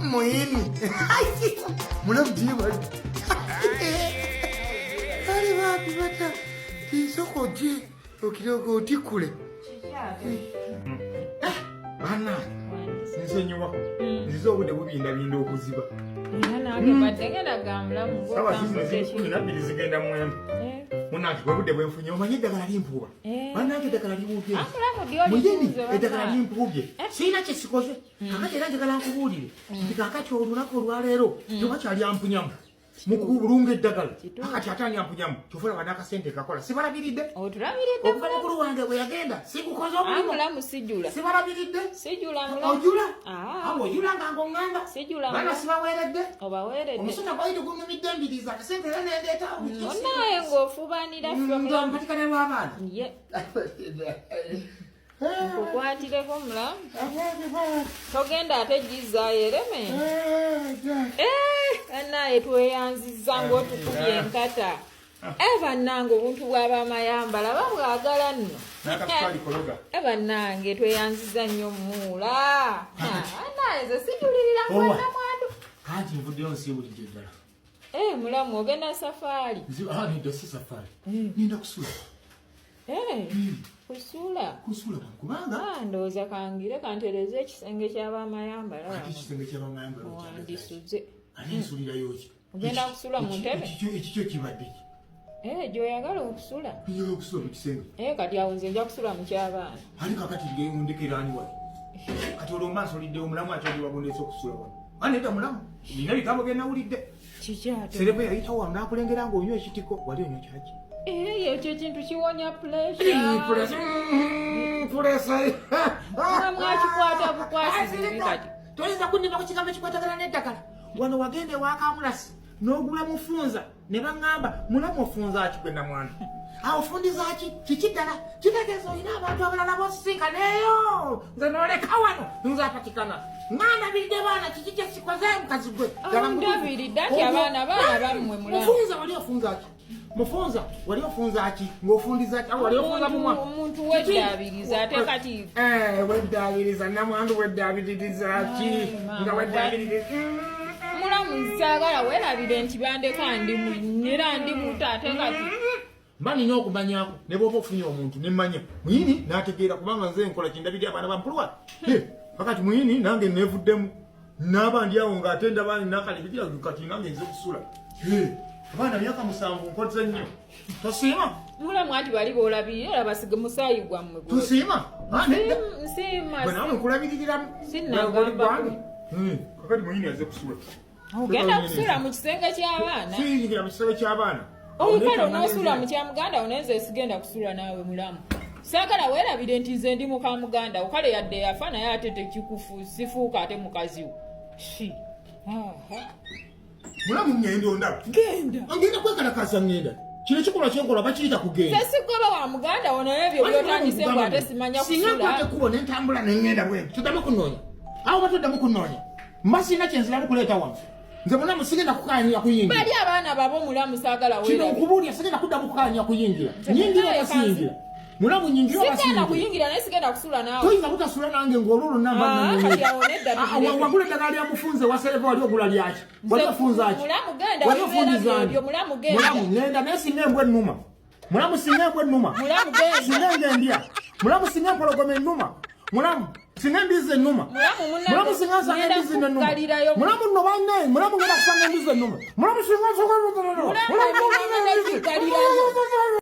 Muyini. Mulamu jiba. Ali wapi bata? Isoko je okirogo otikule. Bana. Nsonyiwa. Nzizo obudde bubinda binda okuziba. Nange badegera gamula mu sawa zino nabiri zigenda mwembe. Munati bwebudde bwenfunye omanyi eddagala limpuba. Bannange eddagala liwubye. Muyini eddagala limpubye. Sirina kye sikoze. Kakati era njagala nkubuulire. Nti kakati olunaku olwaleero yoba kyali ampunyamu. Mukubulunga eddagala. Kakati atani ampunyamu. Kyofuna banakasente kakola. Sibalabiridde? Otulabiridde. Okuva mukulu wange bwe yagenda. Sikukoze omulimu. Amulamu sijula. Sibalabiridde? Sijula mulamu. Ojula? Ojula nga ngongamba. Sijula. Bana sibaweeredde? Obaweeredde. Omusuna gwali tugumidde mbiriza. Sente era nendeeta. Munaye ng'ofubanira ffe mpatikane lw'abaana. Ye. Nkukwatireko mulamu. Togenda ate gizaayo ereme. Naye tweyanziza ng'otukubye enkata. Bannange obuntu bw'abamayambala babwagala nno. Bannange tweyanziza nnyo muula. Naye ze sijulirira mwanamwandu. Kati nvuddeyo nsi bulijjo ddala. Mulamu ogenda safaari. Nidda si safaari. Ninda kusula. Kusula kubanga ndowooza kangire kantereze ekisenge ky'abamayambala. Ate ekisenge ky'abamayambala wandisuze. Ani nsulirayo ki? Ogenda kusula mu ntebe? Ekikyo kibadde ki? Gy'oyagala okusula. Njagala okusula mu kisenge. Kati awo nze nja kusula mu ky'abaana. Ali kakati ngundekera ani wali? Kati olwo maaso olidde omulamu ate oli wabondeese okusula wano. Ani edda mulamu? Nina bigambo bye nawulidde. Kikyato. Serebe yayitawo wano n'akulengera ng'onywa ekitiko. Wali onywa kyaki? Ekyo kintu kiwonya puleesa. Puleesa. Mwakikwata bukwasizi kati. Toyinza kunniba ku kigambo ekikwatagana n'eddagala. Wano wagenda ewakamulasi n'ogula Mufunza ne baŋŋamba mulamu ofunza ki gwe namwana. Awo ofundiza ki? Kiki ddala? Kitegeeza olina abantu abalala b'osisinkanaeyo. Nze n'oleka wano nzapatikana. Ng'andabiridde baana kiki kye sikoze mukazi gwe. Ndabiridde ati abaana bammwe mulamu. Mufunza wali ofunza ki? Mufunza wali ofunza ki? Ng'ofundiza ki? Wali ofunza mumwa? Omuntu weddaabiriza ate kati. Weddaabiriza namwandu weddaabiririza ki? Nga weddaabiririza. Mulamu nsaagala weerabire nti bandeka era ndi muto ate kati. Mba nina okumanyako ne bw'oba ofunye omuntu ne mmanya. Muyini n'ategeera kubanga nze nkola kindabirira abaana ba mpulwa. Kakati Muyini nange neevuddemu. N'aba ndi awo ng'ate ndaba n'akalibirira kati nange nze okusula. Abaana myaka 7 nkoze nnyo. Tosiima? Mulamu ati bali boolabirira era basige musaayi gwammwe. Tosiima? Nsiima. Bwe nawe nkulabiririramu. Sinnagamba. Kakati Muyini aze kusula. Ogenda kusula mu kisenge ky'abaana? Siyingira mu kisenge ky'abaana. Kale onoosula mu kya muganda onenze sigenda kusula naawe mulamu. Saagala weerabire nti nze ndi muka muganda okale yadde yafa naye ate tekikufu sifuuka ate mukazi wo. Mulamu ngenda ondaba. Ngenda kwekalakasa ngenda. Kino kikola kyenkola bakiyita kugenda. Sesigoba wa muganda wo naye ebyo byotandise bwe ate simanya kusula. Singa kwate kubo ne ntambula ne ngenda bwe. Tuddamu kunoonya. Awo batuddamu kunoonya. Masina kyenziramu kuleeta wano. Nze mulamu sigenda kukaanya kuyingira. Bali abaana babo mulamu saagala weera. Kino okubuulira sigenda kuddamu kukaanya kuyingira. Nyingira oba siyingira. Mulamu nyingira oba siyingira. Sigenda kuyingira naye sigenda kusula naawe. Toyinza kutasula nange ng'olulu namba nanyonyi. Wagula eddagala lya Mufunze wasereva wali ogula lyaki? Wali ofunza ki? Mulamu genda weera ebyo mulamu genda. Mulamu ngenda naye singa embwa ennuma. Mulamu singa embwa ennuma. Mulamu genda. Singa ngendya. Mulamu singa empologoma ennuma. Mulamu singa embizi ennuma. Mulamu singa nsanga embizi ennuma. Mulamu nno banne. Mulamu ngenda kusanga embizi ennuma. Mulamu singa nsanga embizi ennuma.